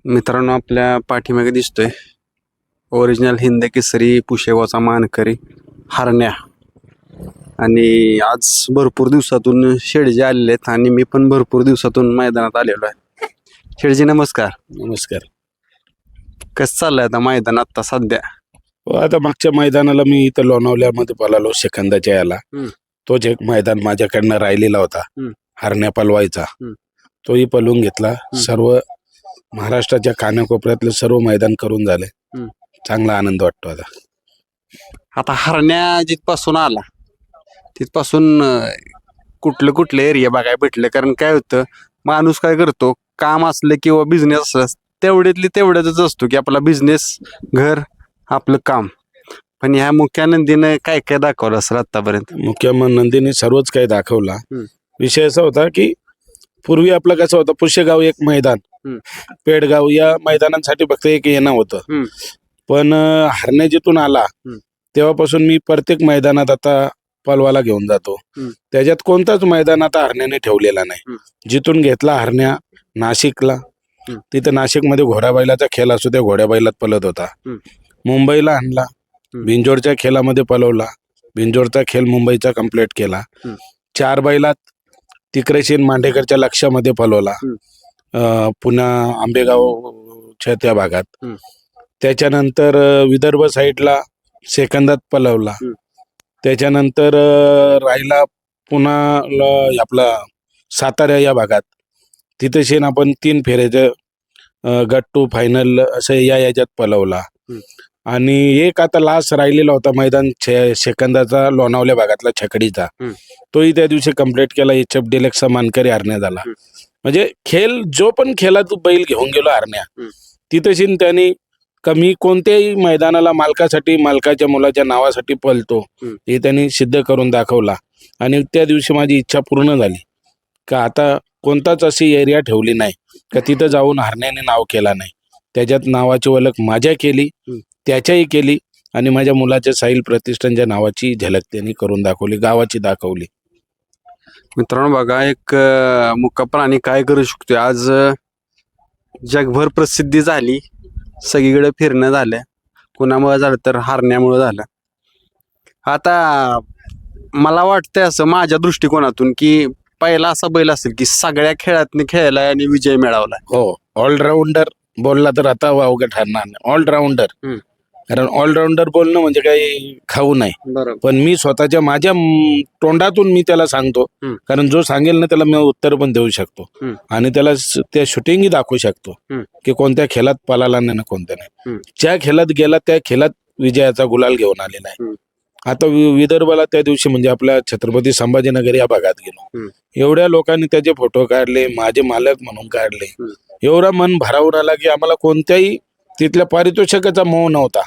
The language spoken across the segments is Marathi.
मित्रांनो, आपल्या पाठीमागे दिसतोय ओरिजिनल हिंद केसरी पुशेगावचा मानकरी हरण्या. आणि आज भरपूर दिवसातून शेडजी आलेले आहेत आणि मी पण भरपूर दिवसातून मैदानात आलेलो आहे. शेडजी नमस्कार. नमस्कार. कसं चाललंय आता मैदानात आता सध्या? आता मागच्या मैदानाला मी इथं लोणावल्यामध्ये पळालो सेकंदाच्या याला. तोच एक मैदान माझ्याकडनं राहिलेला होता, हरण्या पलवायचा. तोही पलवून घेतला. सर्व महाराष्ट्राच्या कानाकोपऱ्यातले सर्व मैदान करून झाले. चांगला आनंद वाटतो आता. आता हरण्या जिथपासून आला तिथपासून कुठलं कुठलं एरिया बघायला भेटलं? कारण काय होतं, माणूस काय करतो, काम असलं किंवा बिझनेस असलं तेवढ्यातली तेवढ्याच असतो की आपला बिझनेस, घर, आपलं काम. पण ह्या मुख्य नंदीनं काय काय दाखवलं असेल आतापर्यंत? मुख्य नंदीने सर्वच काही दाखवला. विषय असा होता की पूर्वी आपलं कसं होतं, पुशेगाव एक मैदान, पेडगाव या मैदानांसाठी फक्त एक येणं होतं. पण हरण्या जिथून आला तेव्हापासून मी प्रत्येक मैदानात आता पलवाला घेऊन जातो. त्याच्यात कोणताच मैदान आता हरण्याने ठेवलेला नाही. जिथून घेतला हरण्या नाशिकला, तिथं नाशिकमध्ये घोड्याबैलाचा खेळ असतो, त्या घोड्याबैलात पलत होता. मुंबईला आणला, बिंजोडच्या खेळामध्ये पलवला. बिंजोडचा खेळ मुंबईचा कंप्लीट केला. 4 बैलात तिकरेशीन मांडेकरच्या लक्षामध्ये पलवला, पुन्हा आंबेगावच्या त्या भागात. त्याच्यानंतर विदर्भ साईडला सेकंदात पलवला. त्याच्यानंतर राहिला पुन्हा आपला सातारा या भागात. तिथे शेन आपण 3 फेऱ्याचं गट टू फायनल असं याच्यात पलवला. आणि एक आता लास्ट राहिलेला होता मैदान सेकंदाचा, लोणावल्या भागातला छकडीचा. तोही त्या दिवशी कंप्लीट केला. HF डिलेक्सचा मानकरी हरण्या झाला. म्हणजे खेळ जो पण खेळात बैल घेऊन गेलो हरण्या, तिथेशीन त्यांनी कमी कोणत्याही मैदानाला मालकासाठी, मालकाच्या मुलाच्या नावासाठी पळतो हे त्यांनी सिद्ध करून दाखवला. आणि त्या दिवशी माझी इच्छा पूर्ण झाली का आता कोणताच अशी एरिया ठेवली नाही का तिथं जाऊन हरण्याने नाव केला नाही. त्याच्यात नावाची ओळख माझ्या केली, त्याच्याही केली, आणि माझ्या मुलाच्या साहिल प्रतिष्ठानच्या नावाची झलक त्यांनी करून दाखवली, गावाची दाखवली. मित्रांनो बघा, एक मुका प्राणी काय करू शकतो. आज जगभर प्रसिद्धी झाली, सगळीकडे फिरणं झालं. कुणामुळे झालं तर हरण्यामुळे झालं. आता मला वाटतंय असं माझ्या दृष्टिकोनातून की पहिला असा बैल असेल की सगळ्या खेळात खेळायला आणि विजय मिळवला. हो, ऑलराऊंडर बोलला तर आता अवघड ठरणार नाही. ऑलराऊंडर, कारण ऑलराऊंडर बोलणं म्हणजे काही खाऊ नाही. पण मी स्वतःच्या माझ्या तोंडातून मी त्याला सांगतो, कारण जो सांगेल ना त्याला मी उत्तर पण देऊ शकतो. आणि त्याला त्या शूटिंगही दाखवू शकतो की कोणत्या खेळात पळाला नाही ना कोणत्या नाही. ज्या खेळात गेला त्या खेळात विजयाचा गुलाल घेऊन आलेला आहे. आता विदर्भाला त्या दिवशी म्हणजे आपल्या छत्रपती संभाजीनगर या भागात गेलो. एवढ्या लोकांनी त्याचे फोटो काढले, माझे मालक म्हणून काढले. एवढा मन भारावून आला की आम्हाला कोणत्याही तिथल्या पारितोषिकाचा मोह नव्हता.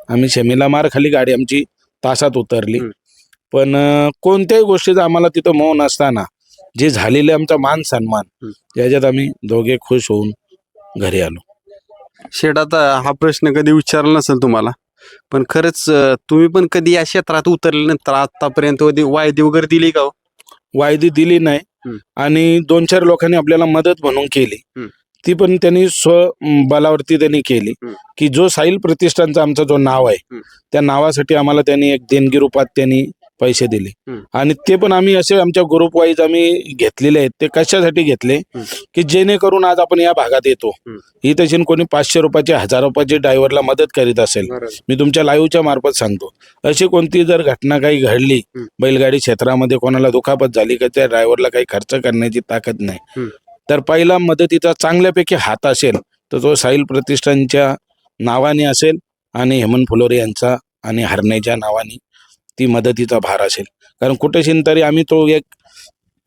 आम्ही शमीला मार खाली गाडी आमची तासात उतरली. पण कोणत्याही गोष्टीचा आम्हाला तिथं मोह नसताना जे झालेले आमचा मान सन्मान, याच्यात आम्ही दोघे खुश होऊन घरी आलो. शेठ, आता हा प्रश्न कधी विचारला नसेल तुम्हाला, पण खरंच तुम्ही पण कधी या क्षेत्रात उतरल्यानंतर आतापर्यंत वायदी वगैरे दिली का? वायदी दिली नाही. आणि 2-4 लोकांनी आपल्याला मदत म्हणून केली, ती पण त्यांनी स्वबलावरती त्यांनी केली. की जो साहिल प्रतिष्ठानचा आमचा जो नाव आहे त्या नावासाठी आम्हाला त्यांनी एक देणगी रूपात त्यांनी पैसे दिले. आणि ते पण आम्ही असे आमच्या ग्रुप वाईज आम्ही घेतलेले आहेत. ते कशासाठी घेतले की जेणेकरून आज आपण या भागात येतो. ही तशी कोणी 500 रुपयाची, 1000 रुपयाची ड्रायव्हरला मदत करीत असेल, मी तुमच्या लाईव्हच्या मार्फत सांगतो, अशी कोणती जर घटना काही घडली बैलगाडी क्षेत्रामध्ये, कोणाला दुखापत झाली का त्या ड्रायव्हरला काही खर्च करण्याची ताकद नाही, तर पहिला मदतीचा चांगल्यापैकी हात असेल तर तो साहिल प्रतिष्ठानच्या नावाने असेल आणि हेमंत फुलोरे यांचा आणि हरण्याच्या नावाने ती मदतीचा भार असेल. कारण कुठेशीन तरी आम्ही तो एक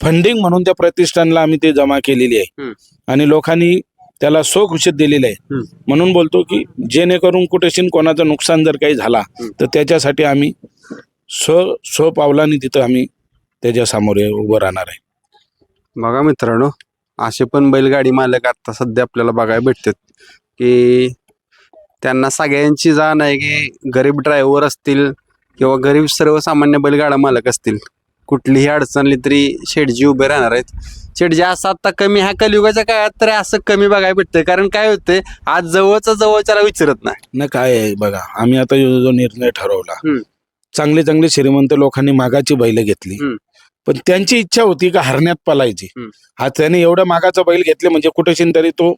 फंडिंग म्हणून त्या प्रतिष्ठानला आम्ही ते जमा केलेली आहे आणि लोकांनी त्याला स्वखुशीत दिलेलं आहे. म्हणून बोलतो की जेणेकरून कुठेशीन कोणाचं नुकसान जर काही झाला तर त्याच्यासाठी आम्ही स्व पावलांनी तिथं आम्ही त्याच्या समोर उभं राहणार आहे. बघा मित्रांनो, असे पण बैलगाडी मालक आता सध्या आपल्याला बघायला भेटतात की त्यांना सगळ्यांची जाण आहे की गरीब ड्रायव्हर असतील किंवा गरीब सर्वसामान्य बैलगाडा मालक असतील, कुठलीही अडचण आली तरी शेठजी उभे राहणार आहेत. शेठजी असं आता कमी ह्या कलियुगाच्या काळात तर असं कमी बघायला भेटतंय, कारण काय होतंय आज जवळच्याला विचारत नाही. ना काय आहे बघा, आम्ही आता जो निर्णय ठरवला, हम्म. चांगले चांगले श्रीमंत लोकांनी मागाची बैल घेतली, हम्म. पण त्यांची इच्छा होती का हरण्यात पलायची. हम्म. हा त्याने एवढा मागाचा बैल घेतले म्हणजे कुठेशीन तरी तो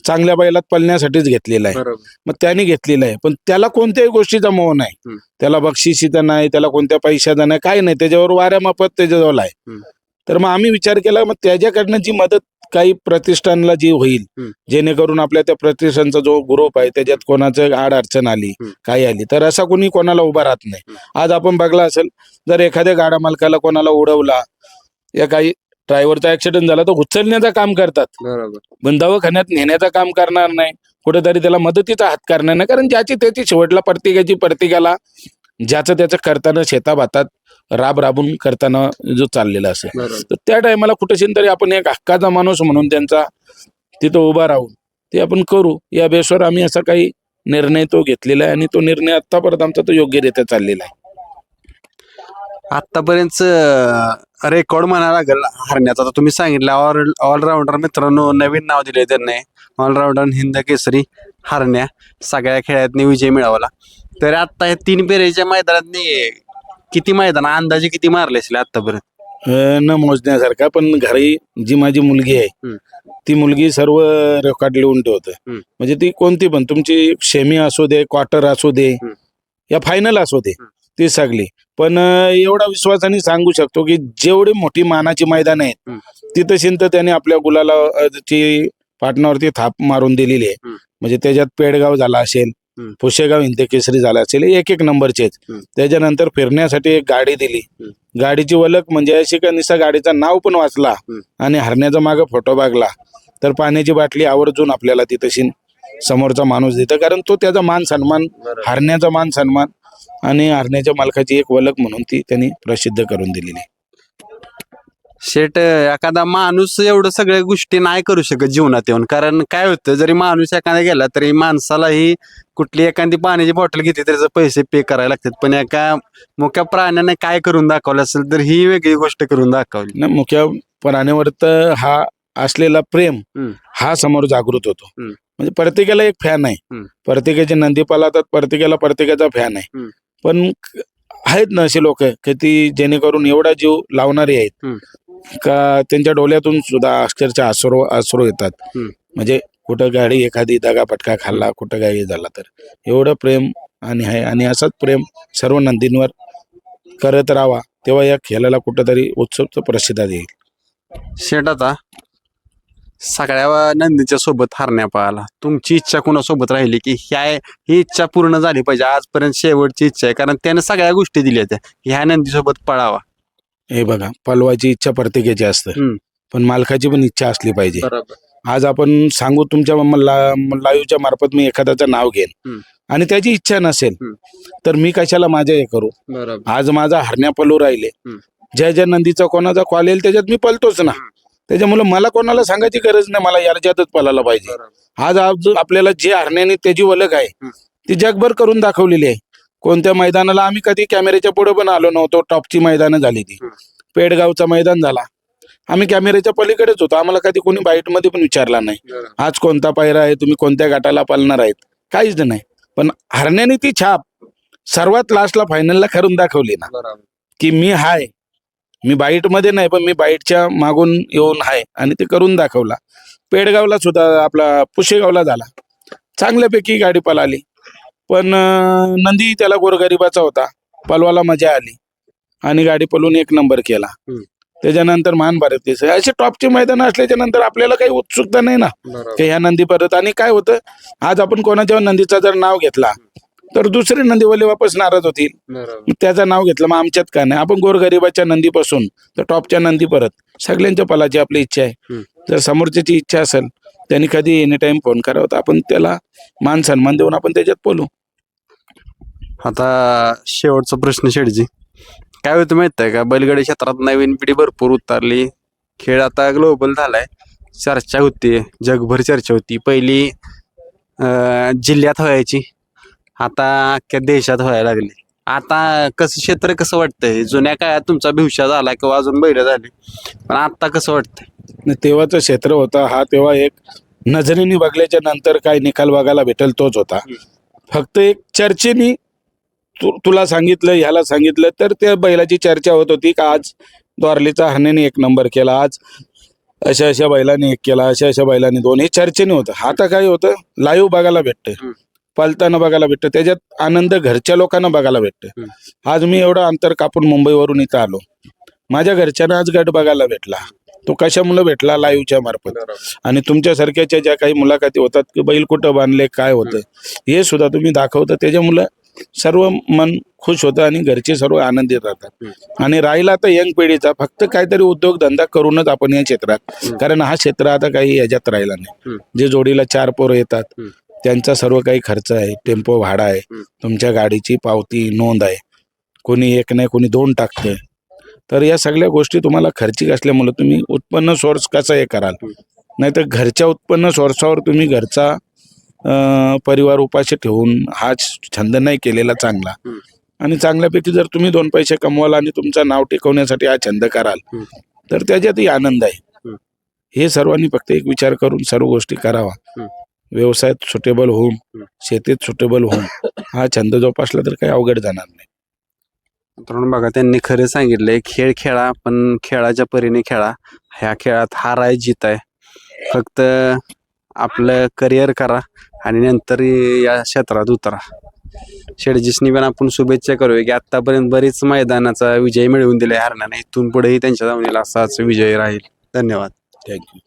चांगल्या बैलात पळण्यासाठीच घेतलेला आहे. बरोबर. मग त्याने घेतलेला आहे, पण त्याला कोणत्याही गोष्टीचा मोह नाही. हम्म. त्याला बक्षिसीचा नाही, त्याला कोणत्या पैशाचा नाही, काही नाही. त्याच्यावर वाऱ्या माफत त्याच्याजवळ आहे. हम्म. तर मग आम्ही विचार केला, मग त्याच्याकडनं जी मदत काही प्रतिष्ठानला जी होईल, हम्म. जेणेकरून आपल्या त्या प्रतिष्ठानचा जो ग्रुप आहे त्याच्यात कोणाचं आड अडचण आली, हम्म. काही आली, तर असा कोणी कोणाला उभा राहत नाही. आज आपण बघला असेल, जर एखाद्या गाडा मालकाला कोणाला उडवला या काही ड्रायव्हरचा ऍक्सिडेंट झाला तर उचलण्याचं काम करतात, बरोबर. पण दवाखान्यात नेण्याचं काम करणार नाही, कुठेतरी त्याला मदतीचा हात करणार नाही. कारण ज्याची त्याची शेवटला प्रत्येकाला ज्याचं त्याचं करताना शेताभातात राबून करताना जो चाललेला असेल, बरोबर. तर त्या टायमाला कुठेशीन तरी आपण एक हक्काचा माणूस म्हणून त्यांचा तिथं उभा राहून ते आपण करू, या बेसवर आम्ही असा काही निर्णय तो घेतलेला आहे आणि तो निर्णय आतापर्यंत आमचा तो योग्यरित्या चाललेला आहे. आतापर्यंत रेकॉर्ड म्हणायला लागेल हरण्याचा. आता तुम्ही सांगितलं ऑलराऊंडर मित्रांनो, नवीन नाव दिले त्यांनी, ऑलराऊंडर हिंद केसरी हरण्या, सगळ्या खेळातनी विजय मिळवला. तर आता या 3 फेरीच्या मैदानात किती मैदान अंदाजे किती मारले असेल आतापर्यंत? न मोजण्यासारखा, पण घरी जी माझी मुलगी आहे ती मुलगी सर्व रेकॉर्ड लिहून ठेवते. म्हणजे ती कोणती पण तुमची सेमी असू दे, क्वार्टर असू दे, या फायनल असू दे, ती सगळी. पण एवढा विश्वासाने सांगू शकतो की जेवढी मोठी मानाची मैदान आहेत तिथं शिंत त्याने आपल्या गुलाला ची पाटणावरती थाप मारून दिलेली आहे. म्हणजे त्याच्यात पेडगाव झाला असेल, पुशेगाव हिंद केसरी झाला असेल, एक नंबरचेच. त्याच्यानंतर फिरण्यासाठी एक गाडी दिली, गाडीची वलक म्हणजे अशी का निसा गाडीचं नाव पण वाचला आणि हरण्याचा मागे फोटो बघला तर पाण्याची बाटली आवर्जून आपल्याला तिथं समोरचा माणूस देतं. कारण तो त्याचा मान सन्मान, हरण्याचा मान सन्मान आणि हरण्याच्या मालकाची एक वलक म्हणून ती त्यांनी प्रसिद्ध करून दिलेली. शेट, एखादा माणूस एवढं सगळ्या गोष्टी नाही करू शकत जीवनात येऊन, कारण काय होतं जरी माणूस एखादा गेला तरी माणसालाही कुठली एखादी पाण्याची बॉटल घेतली त्याचे पैसे पे करायला लागतात, पण एका मुक्या प्राण्याने काय करून दाखवलं असेल तर ही वेगळी गोष्ट करून दाखवली. मुख्य प्राण्यावर तर हा असलेला प्रेम हा समोर जागृत होतो. म्हणजे प्रत्येकाला एक फॅन आहे, प्रत्येकाचे नंदी पालतात, प्रत्येकाचा फॅन आहे. पण आहेत ना असे लोक की ती जेणेकरून एवढा जीव लावणारे आहेत का त्यांच्या डोळ्यातून सुद्धा अक्षरशः अश्रू येतात. म्हणजे कुठं गाडी एखादी दगापटका खाल्ला, कुठं काही झाला तर एवढं प्रेम आणि असंच प्रेम सर्व नंदींवर करत राहावा, तेव्हा या खेळाला कुठंतरी उत्सव प्रसिद्ध येईल. शेट, आता सगळ्या नंदीच्या सोबत हरण्या पाहायला तुमची इच्छा कोणासोबत राहिली की ही इच्छा पूर्ण झाली पाहिजे, आजपर्यंत शेवटची इच्छा आहे, कारण त्याने सगळ्या गोष्टी दिल्या त्या ह्या नंदीसोबत पळावा? हे बघा, पलवाची इच्छा प्रत्येकाची असते, पण मालकाची पण इच्छा असली पाहिजे. आज आपण सांगू तुमच्या लाईव्हच्या मार्फत मी एखाद्याचं नाव घेईन आणि त्याची इच्छा नसेल तर मी कशाला माझ्या हे करू. आज माझा हरण्या पलू राहिले, ज्या नंदीचा कोणाचा कॉल येईल त्याच्यात मी पलतोच ना. त्याच्यामुळे मला कोणाला सांगायची गरज नाही, मला याच्यातच पळायला पाहिजे. आज आपल्याला जे हरण्याने त्याची वलक आहे ती जगभर करून दाखवलेली आहे. कोणत्या मैदानाला आम्ही कधी कॅमेऱ्याच्या पुढे पण आलो नव्हतो, टॉपची मैदानं झाली ती. पेडगावचा मैदान झाला, आम्ही कॅमेऱ्याच्या पलीकडेच होतो, आम्हाला कधी कोणी बाईट मध्ये पण विचारला नाही आज कोणता पायरा आहे, तुम्ही कोणत्या गटाला पालणार आहेत, काहीच नाही. पण हरण्याने ती छाप सर्वात लास्टला फायनलला करून दाखवली ना की मी बाईट मध्ये नाही, पण मी बाईटच्या मागून येऊन आहे आणि ते करून दाखवला. पेडगावला सुद्धा आपला पुशेगावला झाला, चांगल्यापैकी गाडी पळाली, पण नंदी त्याला गोरगरिबाचा होता, पलवाला मजा आली आणि गाडी पळून 1 नंबर केला. त्याच्यानंतर महान भारत केसरी असे टॉपचे मैदान असल्याच्या नंतर आपल्याला काही उत्सुकता नाही ना की ह्या नंदी परत. आणि काय होतं, आज आपण कोणाच्या नंदीचा जर नाव घेतला तर दुसरे नंदीवाले वापस नाराज होतील, त्याचं नाव घेतलं मग आमच्यात का नाही. आपण गोरगरिबाच्या नंदीपासून तर टॉपच्या नंदी परत सगळ्यांच्या पलाची आपली इच्छा आहे. जर समोरच्याची इच्छा असेल त्यांनी कधी एनी टाइम फोन करावा, तर आपण त्याला मान सन्मान देऊन आपण त्याच्यात बोलू. आता शेवटचा प्रश्न शेठजी, काय होतं माहित आहे का, बैलगाडी क्षेत्रात नवीन पिढी भरपूर उतरली, खेळ आता ग्लोबल झालाय, चर्चा होती, जगभर चर्चा होती. पहिली जिल्ह्यात व्हायची, आता अख्ख्या देशात व्हायला लागली. आता कसं क्षेत्र कसं वाटतंय? जुन्या काळात तुमचा भिवशा झाला किंवा अजून बैल झाली, पण आता कसं वाटतंय? आणि तेव्हाचं क्षेत्र होता हा, तेव्हा एक नजरेने बघल्याच्या नंतर काय निकाल बघायला भेटेल तोच होता. फक्त एक चर्चेनी तुला सांगितलं, ह्याला सांगितलं, तर त्या बैलाची चर्चा होत होती का आज द्वारलीचा हरण्याने 1 नंबर केला, आज अशा अशा बैलांनी 1 केला, अशा अशा बैलांनी 2, हे चर्चेने होतं. आता काय होतं, लाईव्ह बघायला भेटतं, पळताना बघायला भेटतं, त्याच्यात आनंद घरच्या लोकांना बघायला भेटतं. आज मी एवढं अंतर कापून मुंबईवरून इथं आलो, माझ्या घरच्यांना आज गट बघायला भेटला. तो कशामुळे भेटला? लाईव्हच्या मार्फत. आणि तुमच्यासारख्याच्या ज्या काही मुलाखती होतात की बैल कुठं बांधले, काय होतं, हे सुद्धा तुम्ही दाखवता, त्याच्यामुळं सर्व मन खुश होतं आणि घरचे सर्व आनंदित राहतात. आणि राहिला तर यंग पिढीचा, फक्त काहीतरी उद्योगधंदा करूनच आपण या क्षेत्रात, कारण हा क्षेत्र आता काही ह्याच्यात राहिला नाही. जे जोडीला 4 पोरं येतात त्यांचा सर्व काही खर्च आहे, टेम्पो भाडा आहे, तुमच्या गाडीची पावती नोंद आहे, कोणी 1 नाही कोणी 2 टाकतंय. तर या सगळ्या गोष्टी तुम्हाला खर्चिक असल्यामुळे तुम्ही उत्पन्न सोर्स कसं हे कराल, नाहीतर घरच्या उत्पन्न सोर्सावर तुम्ही घरचा परिवार उपाशी ठेवून हा छंद नाही केलेला चांगला. आणि चांगल्यापैकी जर तुम्ही 2 पैसे कमवाल आणि तुमचं नाव टिकवण्यासाठी हा छंद कराल, तर त्याच्यातही आनंद आहे. हे सर्वांनी फक्त एक विचार करून सर्व गोष्टी करावा. व्यवसायात सुटेबल होऊन, शेतीत सुटेबल होऊन हा छंद जोपासला तर काही अवघड जाणार नाही. मित्रांनो बघा, त्यांनी खरं सांगितलंय, खेळ खेळा पण खेळाच्या परीने खेळा. ह्या खेळात हार आहे, जीत आहे. फक्त आपलं करिअर करा आणि नंतर या क्षेत्रात उतरा. शेडजीसनी पण आपण शुभेच्छा करूया की आतापर्यंत बरीच मैदानाचा विजय मिळवून दिलाय हरण्याने. इथून पुढेही त्यांच्या दावणीला असाच विजय राहील. धन्यवाद. थँक्यू.